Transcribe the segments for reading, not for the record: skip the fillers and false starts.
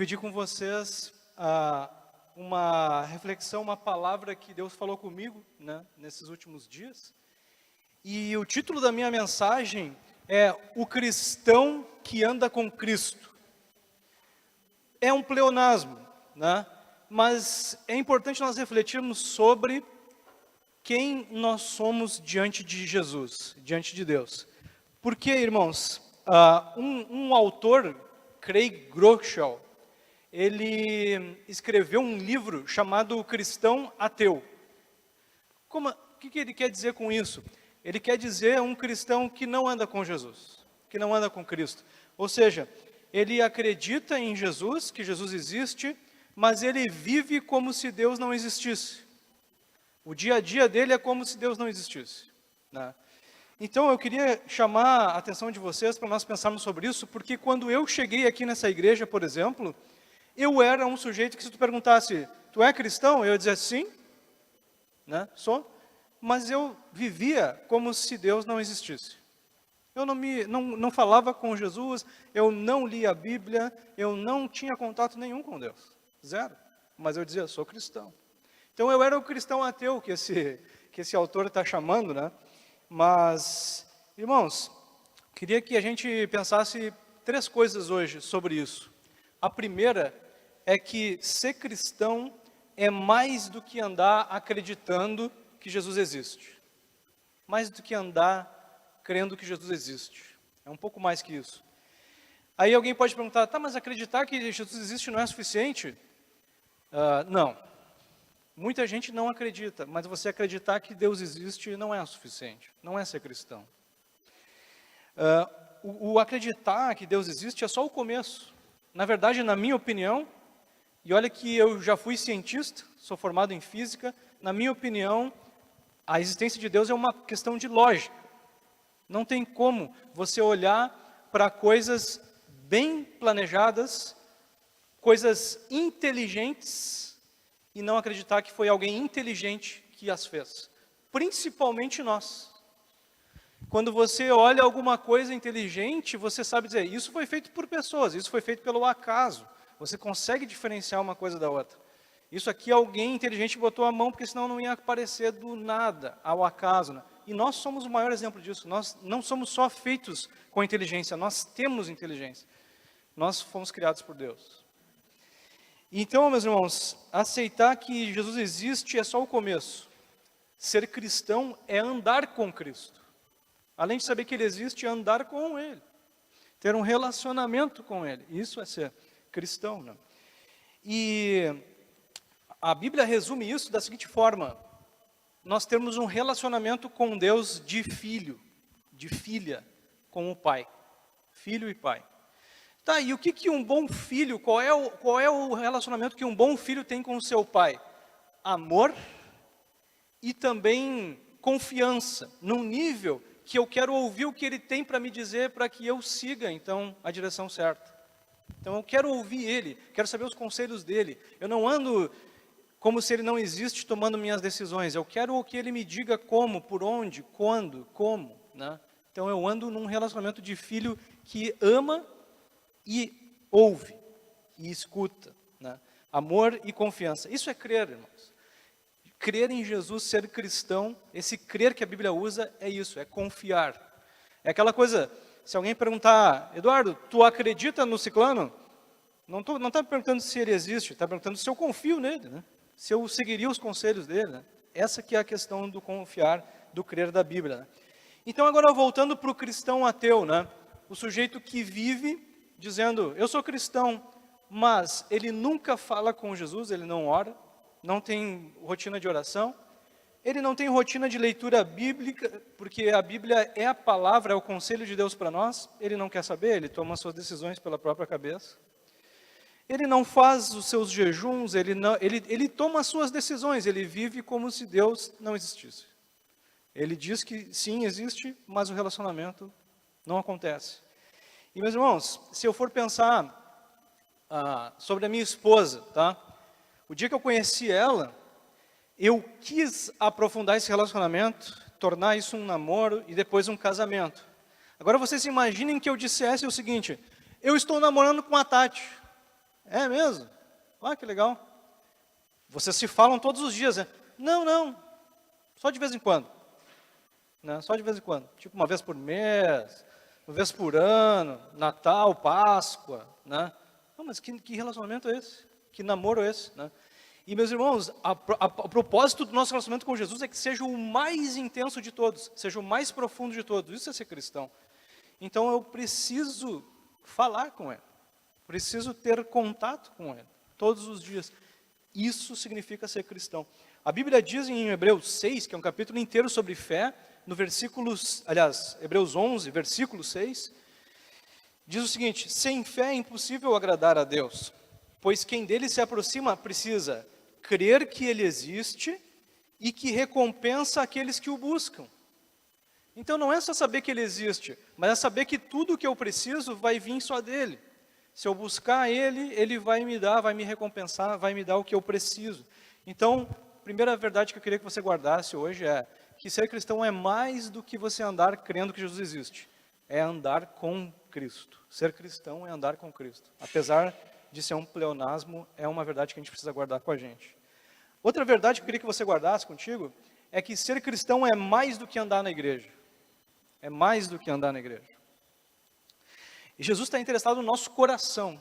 dividir com vocês uma reflexão, uma palavra que Deus falou comigo, né, nesses últimos dias. E o título da minha mensagem é O Cristão que Anda com Cristo. É um pleonasmo, né? Mas é importante nós refletirmos sobre quem nós somos diante de Jesus, diante de Deus. Porque, irmãos, um autor, Craig Groeschel, ele escreveu um livro chamado O Cristão Ateu. O que ele quer dizer com isso? Ele quer dizer um cristão que não anda com Jesus, que não anda com Cristo. Ou seja, ele acredita em Jesus, que Jesus existe, mas ele vive como se Deus não existisse. O dia a dia dele é como se Deus não existisse, né? Então eu queria chamar a atenção de vocês para nós pensarmos sobre isso, porque quando eu cheguei aqui nessa igreja, por exemplo, eu era um sujeito que, se tu perguntasse, tu é cristão? Eu ia dizer sim, né? Sou. Mas eu vivia como se Deus não existisse. Eu não falava com Jesus, eu não lia a Bíblia, eu não tinha contato nenhum com Deus. Zero. Mas eu dizia, sou cristão. Então eu era o cristão ateu que esse autor está chamando, né? Mas, irmãos, queria que a gente pensasse 3 coisas hoje sobre isso. A primeira é que ser cristão é mais do que andar acreditando que Jesus existe. Mais do que andar crendo que Jesus existe. É um pouco mais que isso. Aí alguém pode perguntar, tá, mas acreditar que Jesus existe não é suficiente? Não. Muita gente não acredita, mas você acreditar que Deus existe não é o suficiente. Não é ser cristão. O acreditar que Deus existe é só o começo. Na verdade, na minha opinião, e olha que eu já fui cientista, sou formado em física, na minha opinião, a existência de Deus é uma questão de lógica. Não tem como você olhar para coisas bem planejadas, coisas inteligentes, e não acreditar que foi alguém inteligente que as fez. Principalmente nós. Quando você olha alguma coisa inteligente, você sabe dizer, isso foi feito por pessoas, isso foi feito pelo acaso. Você consegue diferenciar uma coisa da outra. Isso aqui alguém inteligente botou a mão, porque senão não ia aparecer do nada, ao acaso, né? E nós somos o maior exemplo disso. Nós não somos só feitos com inteligência, nós temos inteligência. Nós fomos criados por Deus. Então, meus irmãos, aceitar que Jesus existe é só o começo. Ser cristão é andar com Cristo. Além de saber que Ele existe, é andar com Ele. Ter um relacionamento com Ele. Isso é ser cristão, né? E a Bíblia resume isso da seguinte forma. Nós temos um relacionamento com Deus de filho, de filha, com o Pai. Filho e Pai. Tá, e o que um bom filho, qual é o relacionamento que um bom filho tem com o seu pai? Amor e também confiança, num nível que eu quero ouvir o que ele tem para me dizer para que eu siga, então, a direção certa. Então eu quero ouvir ele, quero saber os conselhos dele. Eu não ando como se ele não existe tomando minhas decisões. Eu quero que ele me diga como, por onde, quando, como, né? Então eu ando num relacionamento de filho que ama e ouve, e escuta, né? Amor e confiança. Isso é crer, irmãos. Crer em Jesus, ser cristão, esse crer que a Bíblia usa é isso, é confiar. É aquela coisa, se alguém perguntar, Eduardo, tu acredita no ciclano? Não está perguntando se ele existe, está perguntando se eu confio nele, né? Se eu seguiria os conselhos dele, né? Essa que é a questão do confiar, do crer da Bíblia, né? Então agora voltando para o cristão ateu, né? O sujeito que vive dizendo, eu sou cristão, mas ele nunca fala com Jesus, ele não ora, não tem rotina de oração, ele não tem rotina de leitura bíblica, porque a Bíblia é a palavra, é o conselho de Deus para nós, ele não quer saber, ele toma suas decisões pela própria cabeça. Ele não faz os seus jejuns, ele toma as suas decisões, ele vive como se Deus não existisse. Ele diz que sim, existe, mas o relacionamento não acontece. E, meus irmãos, se eu for pensar sobre a minha esposa, tá? O dia que eu conheci ela, eu quis aprofundar esse relacionamento, tornar isso um namoro e depois um casamento. Agora vocês imaginem que eu dissesse o seguinte, eu estou namorando com a Tati. É mesmo? Ah, que legal. Vocês se falam todos os dias, né? Não, só de vez em quando. Né? Só de vez em quando. Tipo uma vez por mês, uma vez por ano, Natal, Páscoa, né? Não, mas que relacionamento é esse? Que namoro é esse? Né? E, meus irmãos, o propósito do nosso relacionamento com Jesus é que seja o mais intenso de todos, seja o mais profundo de todos. Isso é ser cristão. Então, eu preciso falar com Ele. Preciso ter contato com Ele, todos os dias. Isso significa ser cristão. A Bíblia diz em Hebreus 6, que é um capítulo inteiro sobre fé, no versículo, Hebreus 11, versículo 6, diz o seguinte: sem fé é impossível agradar a Deus, pois quem dele se aproxima precisa crer que ele existe e que recompensa aqueles que o buscam. Então não é só saber que ele existe, mas é saber que tudo o que eu preciso vai vir só dele. Se eu buscar ele, ele vai me dar, vai me recompensar, vai me dar o que eu preciso. Então, a primeira verdade que eu queria que você guardasse hoje é que ser cristão é mais do que você andar crendo que Jesus existe. É andar com Cristo. Ser cristão é andar com Cristo. Apesar de ser um pleonasmo, é uma verdade que a gente precisa guardar com a gente. Outra verdade que eu queria que você guardasse contigo é que ser cristão é mais do que andar na igreja. É mais do que andar na igreja. E Jesus está interessado no nosso coração,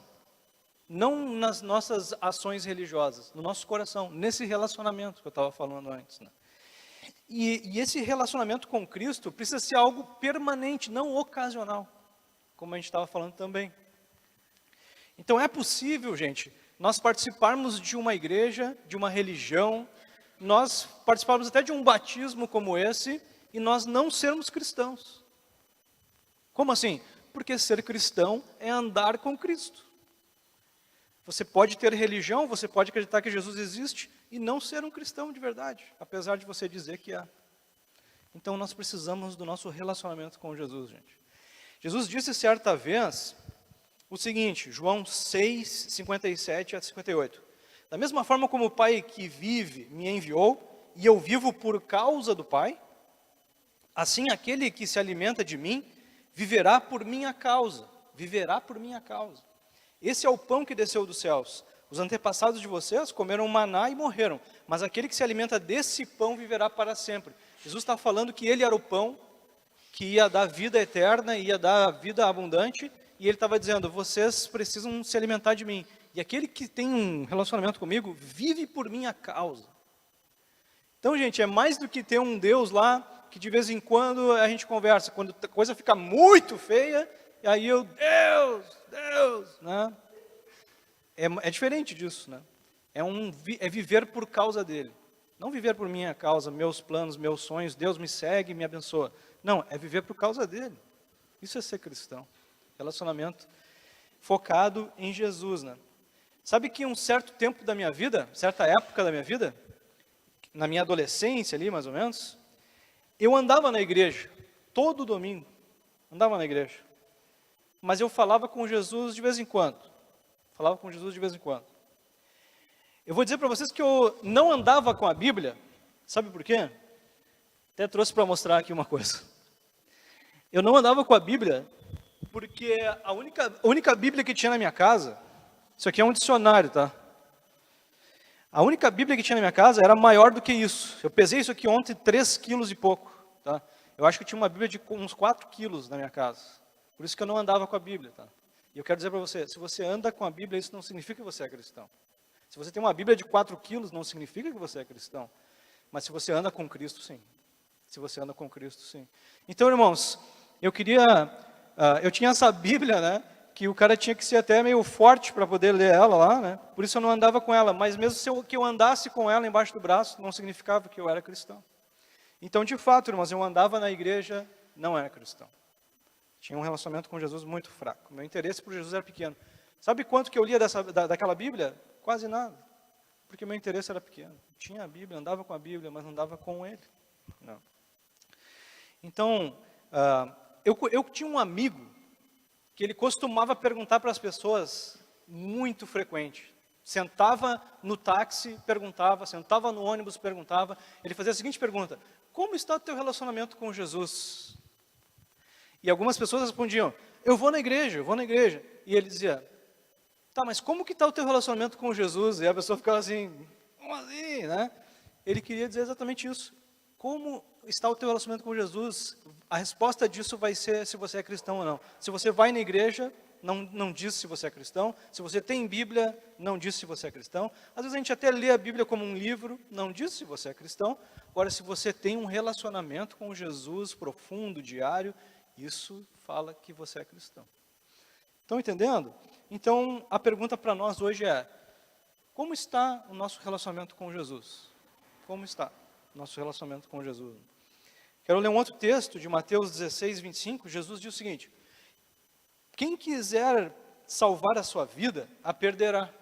não nas nossas ações religiosas, no nosso coração, nesse relacionamento que eu estava falando antes. Né? E esse relacionamento com Cristo precisa ser algo permanente, não ocasional, como a gente estava falando também. Então é possível, gente, nós participarmos de uma igreja, de uma religião, nós participarmos até de um batismo como esse, e nós não sermos cristãos. Como assim? Porque ser cristão é andar com Cristo. Você pode ter religião, você pode acreditar que Jesus existe e não ser um cristão de verdade, apesar de você dizer que é. Então nós precisamos do nosso relacionamento com Jesus, gente. Jesus disse certa vez o seguinte, João 6, 57 a 58. Da mesma forma como o Pai que vive me enviou, e eu vivo por causa do Pai, assim aquele que se alimenta de mim, viverá por minha causa. Viverá por minha causa. Esse é o pão que desceu dos céus. Os antepassados de vocês comeram maná e morreram. Mas aquele que se alimenta desse pão viverá para sempre. Jesus está falando que ele era o pão, que ia dar vida eterna, ia dar vida abundante. E ele estava dizendo, vocês precisam se alimentar de mim. E aquele que tem um relacionamento comigo, vive por minha causa. Então, gente, é mais do que ter um Deus lá, que de vez em quando a gente conversa, quando a coisa fica muito feia, e aí eu, Deus, né? É diferente disso, né? É viver por causa dele. Não viver por minha causa, meus planos, meus sonhos, Deus me segue, me abençoa. Não, é viver por causa dele. Isso é ser cristão. Relacionamento focado em Jesus, né? Sabe que um certo tempo da minha vida, certa época da minha vida, na minha adolescência ali, mais ou menos, eu andava na igreja, todo domingo, andava na igreja. Mas eu falava com Jesus de vez em quando. Eu vou dizer para vocês que eu não andava com a Bíblia, sabe por quê? Até trouxe para mostrar aqui uma coisa. Eu não andava com a Bíblia porque a única Bíblia que tinha na minha casa, isso aqui é um dicionário, tá? A única Bíblia que tinha na minha casa era maior do que isso. Eu pesei isso aqui ontem, 3 quilos e pouco. Tá? Eu acho que eu tinha uma Bíblia de uns 4 quilos na minha casa. Por isso que eu não andava com a Bíblia. Tá? E eu quero dizer para você, se você anda com a Bíblia, isso não significa que você é cristão. Se você tem uma Bíblia de 4 quilos, não significa que você é cristão. Mas se você anda com Cristo, sim. Se você anda com Cristo, sim. Então, irmãos, eu tinha essa Bíblia, né? Que o cara tinha que ser até meio forte para poder ler ela lá, né? Por isso eu não andava com ela. Mas mesmo que eu andasse com ela embaixo do braço, não significava que eu era cristão. Então, de fato, irmãos, eu andava na igreja, não era cristão. Tinha um relacionamento com Jesus muito fraco. Meu interesse por Jesus era pequeno. Sabe quanto que eu lia daquela Bíblia? Quase nada. Porque meu interesse era pequeno. Tinha a Bíblia, andava com a Bíblia, mas não andava com ele. Não. Então, eu tinha um amigo que ele costumava perguntar para as pessoas muito frequente. Sentava no táxi, perguntava, sentava no ônibus, perguntava. Ele fazia a seguinte pergunta, como está o teu relacionamento com Jesus? E algumas pessoas respondiam, eu vou na igreja. E ele dizia, Tá, mas como que está o teu relacionamento com Jesus? E a pessoa ficava assim, como assim, né? Ele queria dizer exatamente isso. Como está o teu relacionamento com Jesus? A resposta disso vai ser se você é cristão ou não. Se você vai na igreja, não diz se você é cristão. Se você tem Bíblia, não diz se você é cristão. Às vezes a gente até lê a Bíblia como um livro, não diz se você é cristão. Agora, se você tem um relacionamento com Jesus profundo, diário, isso fala que você é cristão. Estão entendendo? Então, a pergunta para nós hoje é, como está o nosso relacionamento com Jesus? Como está o nosso relacionamento com Jesus? Quero ler um outro texto de Mateus 16, 25. Jesus diz o seguinte: quem quiser salvar a sua vida, a perderá.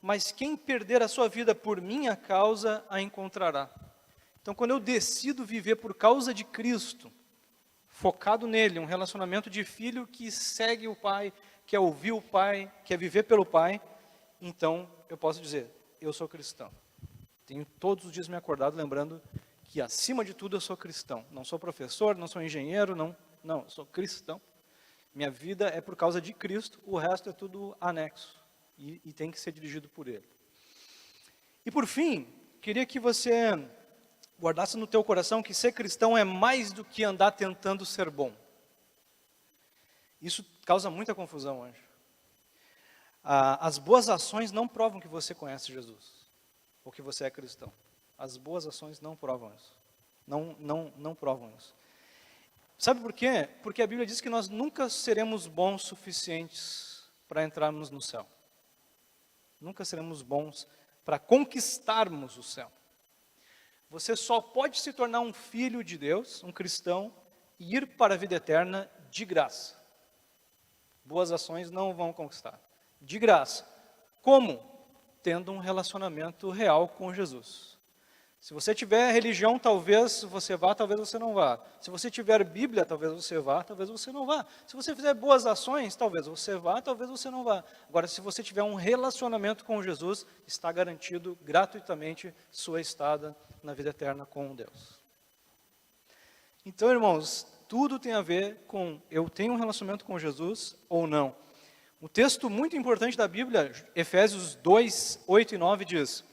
Mas quem perder a sua vida por minha causa, a encontrará. Então, quando eu decido viver por causa de Cristo, focado nele, um relacionamento de filho que segue o Pai, quer ouvir o Pai, quer viver pelo Pai, então eu posso dizer, eu sou cristão. Tenho todos os dias me acordado lembrando que acima de tudo eu sou cristão. Não sou professor, não sou engenheiro, não, eu sou cristão. Minha vida é por causa de Cristo, o resto é tudo anexo e tem que ser dirigido por Ele. E por fim, queria que você guardasse no teu coração que ser cristão é mais do que andar tentando ser bom. Isso causa muita confusão hoje. As boas ações não provam que você conhece Jesus, ou que você é cristão. As boas ações não provam isso. Não provam isso. Sabe por quê? Porque a Bíblia diz que nós nunca seremos bons suficientes para entrarmos no céu. Nunca seremos bons para conquistarmos o céu. Você só pode se tornar um filho de Deus, um cristão, e ir para a vida eterna de graça. Boas ações não vão conquistar. De graça. Como? Tendo um relacionamento real com Jesus. Se você tiver religião, talvez você vá, talvez você não vá. Se você tiver Bíblia, talvez você vá, talvez você não vá. Se você fizer boas ações, talvez você vá, talvez você não vá. Agora, se você tiver um relacionamento com Jesus, está garantido gratuitamente sua estada na vida eterna com Deus. Então, irmãos, tudo tem a ver com eu tenho um relacionamento com Jesus ou não. Um texto muito importante da Bíblia, Efésios 2, 8 e 9 diz: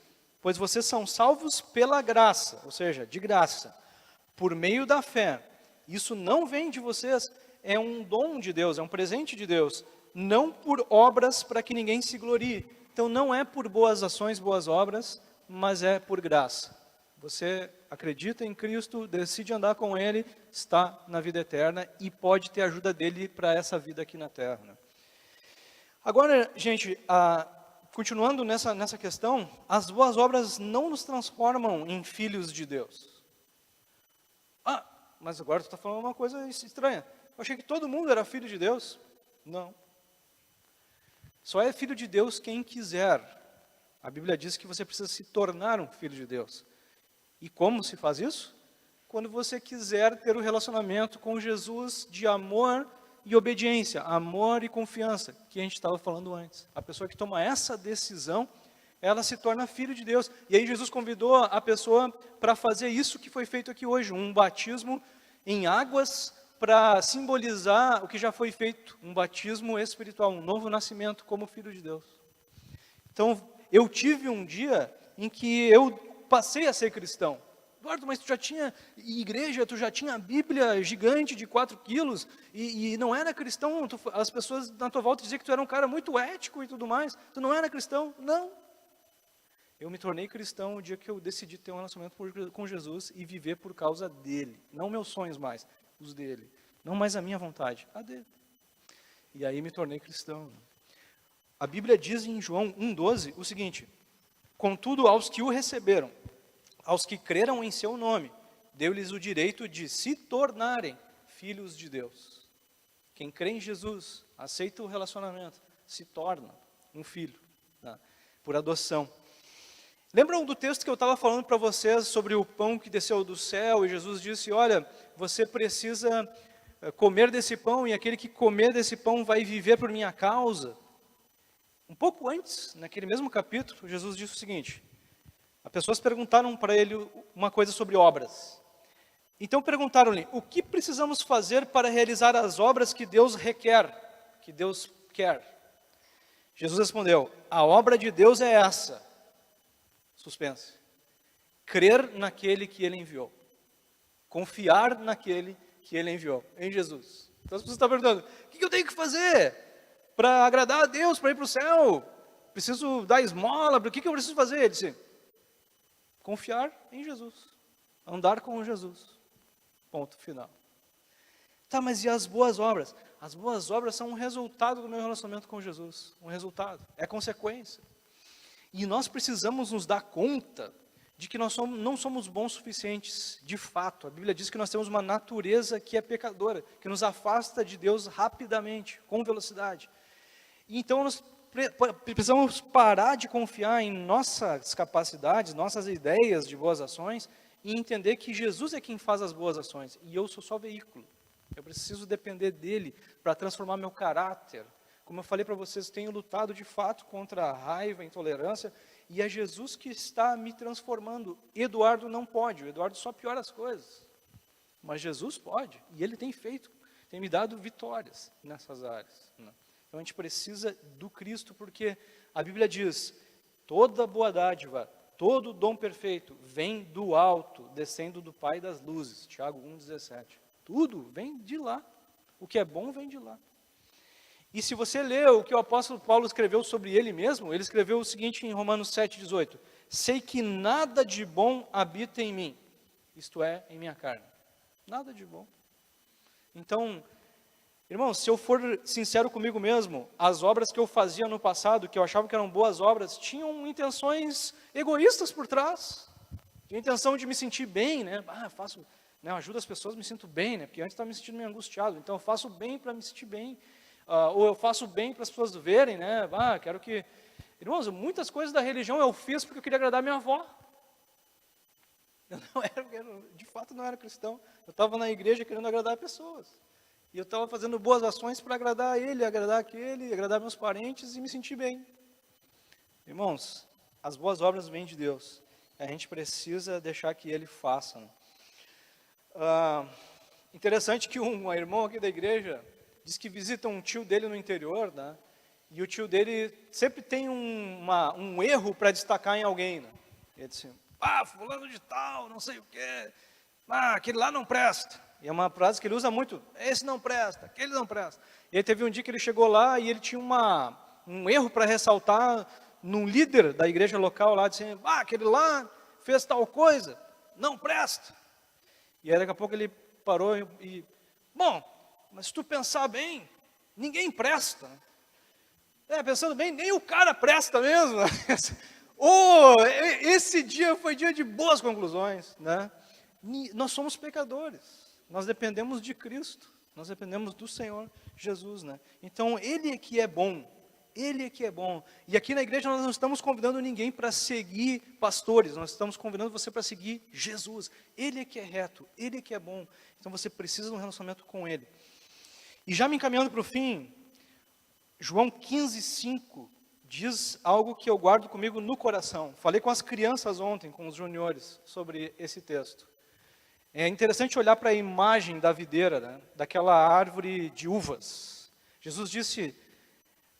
pois vocês são salvos pela graça, ou seja, de graça, por meio da fé. Isso não vem de vocês, é um dom de Deus, é um presente de Deus, não por obras para que ninguém se glorie. Então não é por boas ações, boas obras, mas é por graça. Você acredita em Cristo, decide andar com Ele, está na vida eterna e pode ter ajuda dEle para essa vida aqui na terra. Né? Agora, gente, continuando nessa questão, as boas obras não nos transformam em filhos de Deus. Mas agora tu está falando uma coisa estranha. Eu achei que todo mundo era filho de Deus. Não. Só é filho de Deus quem quiser. A Bíblia diz que você precisa se tornar um filho de Deus. E como se faz isso? Quando você quiser ter um relacionamento com Jesus de amor e obediência, amor e confiança, que a gente estava falando antes. A pessoa que toma essa decisão, ela se torna filho de Deus. E aí Jesus convidou a pessoa para fazer isso que foi feito aqui hoje, um batismo em águas para simbolizar o que já foi feito, um batismo espiritual, um novo nascimento como filho de Deus. Então, eu tive um dia em que eu passei a ser cristão. Eduardo, mas tu já tinha igreja, tu já tinha a Bíblia gigante de 4 quilos e não era cristão, as pessoas na tua volta diziam que tu era um cara muito ético e tudo mais, tu não era cristão? Não. Eu me tornei cristão o dia que eu decidi ter um relacionamento com Jesus e viver por causa dele, não meus sonhos mais, os dele, não mais a minha vontade, a dele. E aí me tornei cristão. A Bíblia diz em João 1,12 o seguinte: contudo, aos que o receberam, aos que creram em seu nome, deu-lhes o direito de se tornarem filhos de Deus. Quem crê em Jesus, aceita o relacionamento, se torna um filho, né, por adoção. Lembram do texto que eu estava falando para vocês sobre o pão que desceu do céu e Jesus disse, olha, você precisa comer desse pão e aquele que comer desse pão vai viver por minha causa? Um pouco antes, naquele mesmo capítulo, Jesus disse o seguinte: as pessoas perguntaram para ele uma coisa sobre obras. Então perguntaram-lhe, o que precisamos fazer para realizar as obras que Deus requer, que Deus quer? Jesus respondeu: a obra de Deus é essa, suspense, crer naquele que Ele enviou, confiar naquele que Ele enviou, em Jesus. Então as pessoas estão perguntando, o que eu tenho que fazer para agradar a Deus, para ir para o céu? Preciso dar esmola, o que eu preciso fazer? Ele disse, confiar em Jesus, andar com Jesus, ponto final. Tá, mas e as boas obras? As boas obras são um resultado do meu relacionamento com Jesus, um resultado, é consequência. E nós precisamos nos dar conta de que nós não somos bons suficientes, de fato. A Bíblia diz que nós temos uma natureza que é pecadora, que nos afasta de Deus rapidamente, com velocidade. E então nós precisamos parar de confiar em nossas capacidades, nossas ideias de boas ações, e entender que Jesus é quem faz as boas ações, e eu sou só veículo. Eu preciso depender dele para transformar meu caráter. Como eu falei para vocês, tenho lutado de fato contra a raiva, a intolerância, e é Jesus que está me transformando. Eduardo não pode, o Eduardo só piora as coisas. Mas Jesus pode, e Ele tem feito, tem me dado vitórias nessas áreas. Né? Então a gente precisa do Cristo, porque a Bíblia diz, toda boa dádiva, todo dom perfeito, vem do alto, descendo do Pai das luzes. Tiago 1,17. Tudo vem de lá. O que é bom vem de lá. E se você ler o que o apóstolo Paulo escreveu sobre ele mesmo, ele escreveu o seguinte em Romanos 7,18. Sei que nada de bom habita em mim, isto é, em minha carne. Nada de bom. Então, irmãos, se eu for sincero comigo mesmo, as obras que eu fazia no passado, que eu achava que eram boas obras, tinham intenções egoístas por trás. Tinha intenção de me sentir bem, né? Faço... eu ajudo as pessoas, me sinto bem, né? Porque antes estava me sentindo meio angustiado. Então eu faço bem para me sentir bem. Ou eu faço bem para as pessoas verem, né? Quero que... Irmãos, muitas coisas da religião eu fiz porque eu queria agradar minha avó. De fato não era cristão. Eu estava na igreja querendo agradar pessoas. E eu estava fazendo boas ações para agradar ele, agradar aquele, agradar meus parentes e me sentir bem. Irmãos, as boas obras vêm de Deus. A gente precisa deixar que Ele faça. Né? Interessante que um irmão aqui da igreja diz que visita um tio dele no interior, né? E o tio dele sempre tem um erro para destacar em alguém. Né? Ele disse, fulano de tal, não sei o quê, aquele lá não presta. E é uma frase que ele usa muito, esse não presta, aquele não presta. E aí teve um dia que ele chegou lá e ele tinha um erro para ressaltar num líder da igreja local lá, dizendo, aquele lá fez tal coisa, não presta. E aí daqui a pouco ele parou mas se tu pensar bem, ninguém presta. Pensando bem, nem o cara presta mesmo. Esse dia foi dia de boas conclusões. Né? Nós somos pecadores, nós dependemos de Cristo, nós dependemos do Senhor Jesus. Né? Então Ele é que é bom. Ele é que é bom. E aqui na igreja nós não estamos convidando ninguém para seguir pastores, nós estamos convidando você para seguir Jesus. Ele é que é reto, Ele é que é bom. Então você precisa de um relacionamento com Ele. E já me encaminhando para o fim, João 15,5 diz algo que eu guardo comigo no coração. Falei com as crianças ontem, com os juniores, sobre esse texto. É interessante olhar para a imagem da videira, né? Daquela árvore de uvas. Jesus disse...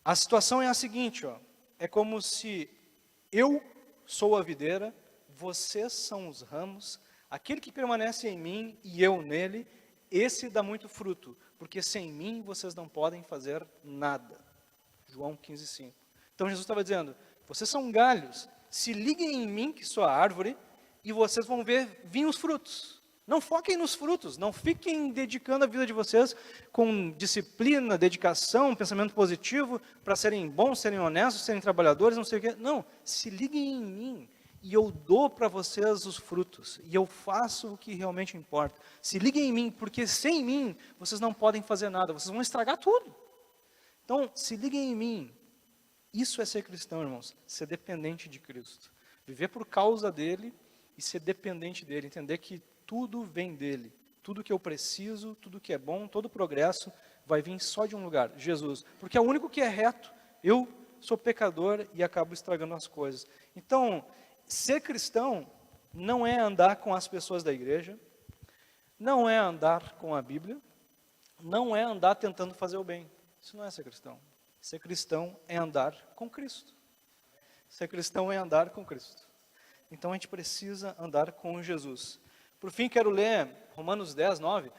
A situação é a seguinte, é como se eu sou a videira, vocês são os ramos, aquele que permanece em mim e eu nele, esse dá muito fruto, porque sem mim vocês não podem fazer nada. João 15,5. Então Jesus estava dizendo, vocês são galhos, se liguem em mim que sou a árvore e vocês vão vir os frutos. Não foquem nos frutos, não fiquem dedicando a vida de vocês com disciplina, dedicação, pensamento positivo, para serem bons, serem honestos, serem trabalhadores, não sei o quê. Não, se liguem em mim e eu dou para vocês os frutos, e eu faço o que realmente importa. Se liguem em mim, porque sem mim vocês não podem fazer nada, vocês vão estragar tudo. Então, se liguem em mim. Isso é ser cristão, irmãos, ser dependente de Cristo. Viver por causa dele e ser dependente dele, entender que tudo vem dele, tudo que eu preciso, tudo que é bom, todo progresso vai vir só de um lugar, Jesus. Porque é o único que é reto, eu sou pecador e acabo estragando as coisas. Então, ser cristão não é andar com as pessoas da igreja, não é andar com a Bíblia, não é andar tentando fazer o bem. Isso não é ser cristão. Ser cristão é andar com Cristo. Ser cristão é andar com Cristo. Então a gente precisa andar com Jesus. Por fim, quero ler Romanos 10, 9.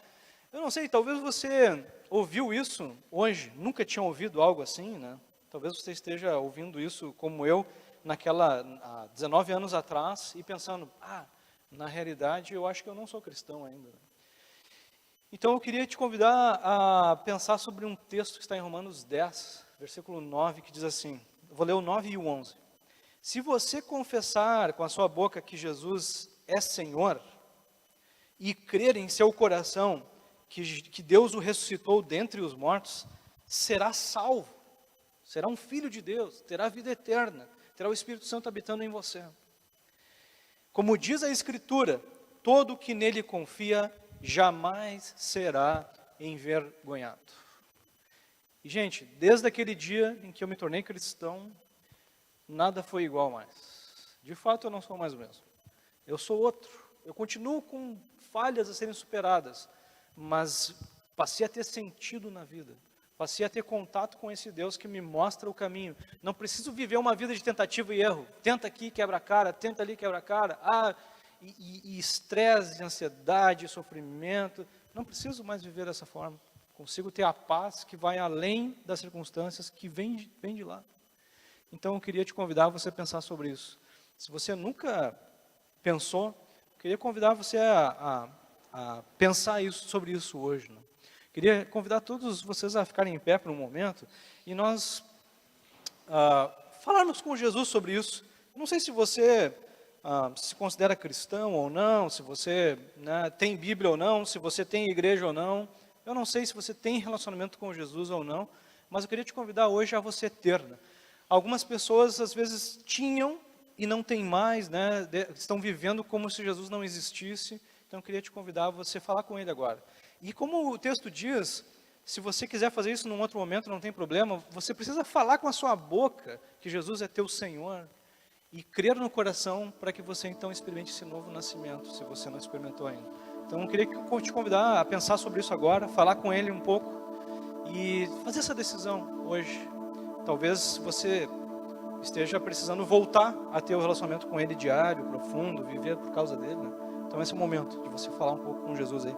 Eu não sei, talvez você ouviu isso hoje, nunca tinha ouvido algo assim, né? Talvez você esteja ouvindo isso como eu, há 19 anos atrás, e pensando, na realidade eu acho que eu não sou cristão ainda. Então eu queria te convidar a pensar sobre um texto que está em Romanos 10, versículo 9, que diz assim, vou ler o 9 e o 11. Se você confessar com a sua boca que Jesus é Senhor, e crer em seu coração que Deus o ressuscitou dentre os mortos, será salvo, será um filho de Deus, terá vida eterna, terá o Espírito Santo habitando em você. Como diz a Escritura, todo que nele confia jamais será envergonhado. E, gente, desde aquele dia em que eu me tornei cristão, nada foi igual mais. De fato, eu não sou mais o mesmo. Eu sou outro. Eu continuo com falhas a serem superadas, mas passei a ter sentido na vida. Passei a ter contato com esse Deus que me mostra o caminho. Não preciso viver uma vida de tentativa e erro. Tenta aqui, quebra a cara. Tenta ali, quebra a cara. E estresse, ansiedade, sofrimento. Não preciso mais viver dessa forma. Consigo ter a paz que vai além das circunstâncias, que vem de lá. Então, eu queria te convidar a você pensar sobre isso. Se você nunca pensou, eu queria convidar você a pensar sobre isso hoje, né? Queria convidar todos vocês a ficarem em pé por um momento e nós falarmos com Jesus sobre isso. Não sei se você se considera cristão ou não, se você tem Bíblia ou não, se você tem igreja ou não. Eu não sei se você tem relacionamento com Jesus ou não, mas eu queria te convidar hoje a você ter. Né? Algumas pessoas, às vezes, tinham e não têm mais, né? Estão vivendo como se Jesus não existisse. Então, eu queria te convidar a você falar com Ele agora. E como o texto diz, se você quiser fazer isso num outro momento, não tem problema, você precisa falar com a sua boca que Jesus é teu Senhor e crer no coração para que você, então, experimente esse novo nascimento, se você não experimentou ainda. Então, eu queria te convidar a pensar sobre isso agora, falar com Ele um pouco e fazer essa decisão hoje. Talvez você esteja precisando voltar a ter um relacionamento com Ele diário, profundo, viver por causa dele, né? Então esse é o momento de você falar um pouco com Jesus aí.